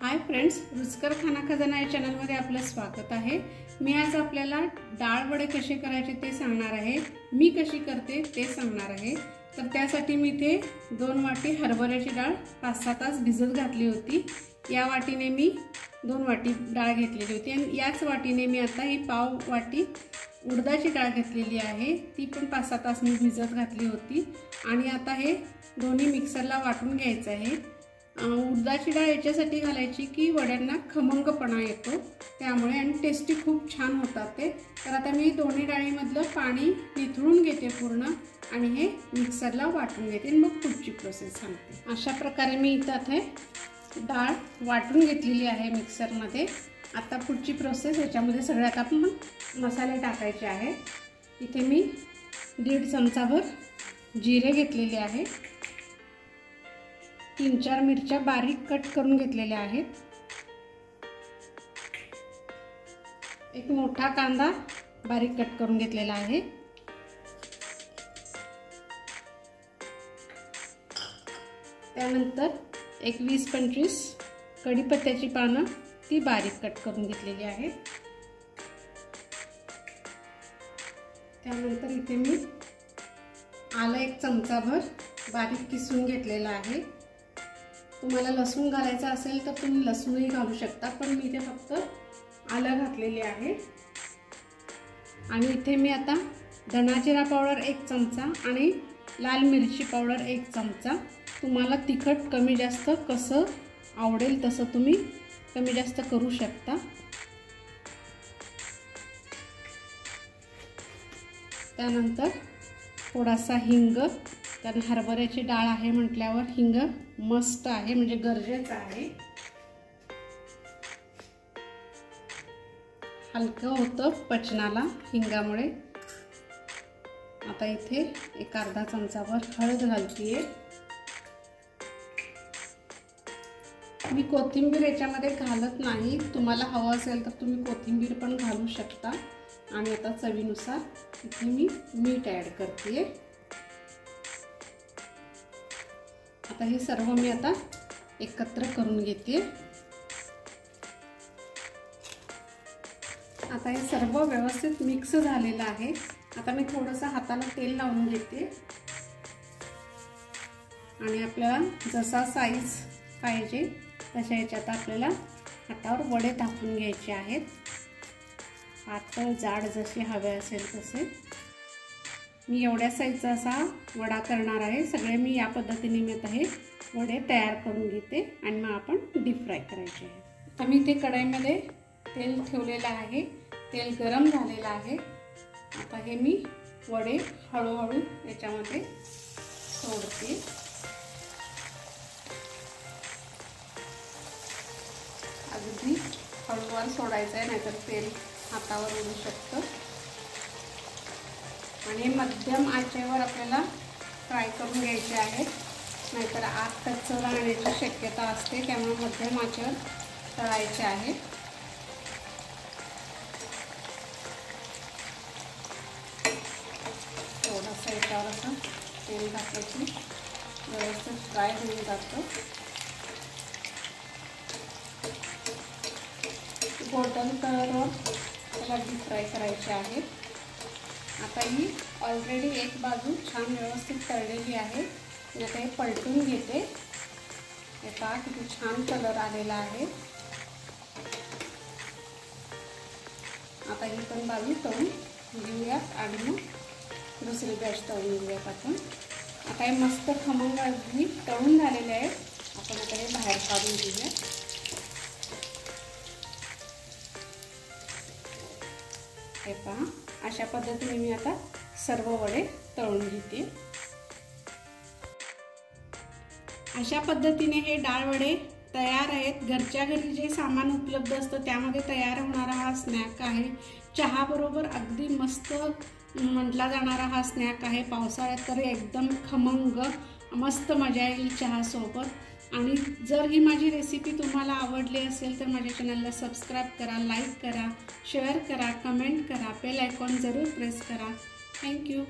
Hi friends, रुचकर खाना खजाना या चॅनलमध्ये आपलं स्वागत आहे। मी आज आपल्याला डाळ वडे कसे करायचे ते सांगणार आहे। मी कशी करते ते सांगणार आहे। तर त्यासाठी मी इथे 2 वाटी हरभऱ्याची डाळ 5-6 तास भिजत घातली होती। या वाटीने मी 2 वाटी डाळ घेतलेली होती आणि याच वाटीने मी आता ही पाव वाटी उडदाची डाळ घेतलेली आहे। ती पण 5-6 तास मी भिजत घातली होती आणि आता हे दोन्ही मिक्सरला वाटून घ्यायचं आहे। उडदाची डाळ याच्यासाठी घालायची की वड्यांना खमंगपणा येतो त्यामुळे आणि टेस्टी खूप छान होतात ते। तर आता मी दोन्ही डाळीमधलं पाणी निथळून घेते पूर्ण आणि हे मिक्सरला वाटून घेते आणि मग पुढची प्रोसेस सांगते। अशा प्रकारे मी इथे डाळ वाटून घेतलेली आहे मिक्सरमध्ये। आता पुढची प्रोसेस याच्यामध्ये सगळ्यात आपण मसाले टाकायचे आहे। इथे मी 1.5 चमचाभर जिरे घेतलेले आहे, 3-4 मिरच्या बारीक कट करून घेतलेल्या आहेत, एक मोठा कांदा बारीक कट करून घेतलेला आहे, त्यानंतर एक 20-25 कढीपत्त्याची पानं ती बारीक कट करून घेतलेली आहे। त्यानंतर इथे मी आलं 1 चमचाभर बारीक किसून घेतलेला आहे। तुम्हाला लसूण घालायचा असेल तर तुम्ही लसूणही घालू शकता, पण मी इथे फक्त आलं घातलेले आहे। आणि इथे मी आता धना जिरा पावडर 1 चमचा आणि लाल मिरची पावडर 1 चमचा, तुम्हाला तिखट कमी जास्त कसं आवडेल तसं तुम्ही कमी जास्त करू शकता। त्यानंतर थोडासा हिंग, कारण हरभऱ्याची डाळ आहे म्हटल्यावर हिंग मस्त आहे, म्हणजे गरजेचं आहे। हलकं होतं पचनाला हिंगामुळे। आता इथे एक अर्धा चमचाभर हळद घालतीये। मी कोथिंबीर याच्यामध्ये घालत नाही, तुम्हाला हवं असेल तर तुम्ही कोथिंबीर पण घालू शकता। आणि आता चवीनुसार इथे मी मीठ ॲड करते। आता हे सर्व मी आता एकत्र करून घेते। आता हे सर्व व्यवस्थित मिक्स झालेलं आहे। आता मी थोडंसं हाताला तेल लावून घेते आणि आपल्याला जसा साईज पाहिजे तशा याच्यात आपल्याला हातावर वडे टाकून घ्यायचे आहेत, पातळ जाड जसे हवे असेल तसे। मी एवढ्या साईजचा असा वडा करणार आहे। सगळे मी या पद्धतीने मी आता हे वडे तयार करून घेते आणि मग आपण डीप फ्राय करायचे आहे। आता मी इथे कढईमध्ये तेल ठेवलेलं आहे, तेल गरम झालेलं आहे। आता हे मी वडे हळूहळू याच्यामध्ये सोडते। अगदी हळूवार सोडायचं आहे, नाहीतर तेल हातावर उडू शकतं। आणि मध्यम आचेवर आपल्याला फ्राय करून घ्यायचे आहेत, नाहीतर आत कच्चं राहण्याची शक्यता असते, त्यामुळे मध्यम आचेवर तळायचे आहे। थोडंसं याच्यावर असं तेल घातलं की व्यवस्थित फ्राय होऊन जातं। गोल्डन कलरवर त्याला डीप फ्राय करायचे आहे। आता ही ऑलरेडी एक बाजू छान व्यवस्थित तळलेली आहे। मी आता हे पलटून घेते। हे पहा किती छान कलर आलेला आहे। आता ही पण बाजू तळून घेऊयात आणि मग दुसरी बॅच तळून घेऊयात आपण। आता हे मस्त खमंग अगदी तळून झालेले आहे, आपण आता हे बाहेर काढून घेऊया। हे पहा अशा पद्धतीने मी आता सर्व वडे तळून घेते। अशा पद्धतीने हे डाळ वडे तयार आहेत। घरच्या घरी जे सामान उपलब्ध असतं त्यामध्ये तयार होणारा हा स्नॅक आहे। चहा बरोबर अगदी मस्त म्हटला जाणारा हा स्नॅक आहे। पावसाळ्यात तर एकदम खमंग मस्त मजा येईल चहासोबत। आणि जर ही माझी रेसिपी तुम्हाला आवडली असेल तर माझ्या चॅनलला सबस्क्राईब करा, लाईक करा, शेअर करा, कमेंट करा, बेल आयकॉन जरूर प्रेस करा। थँक्यू।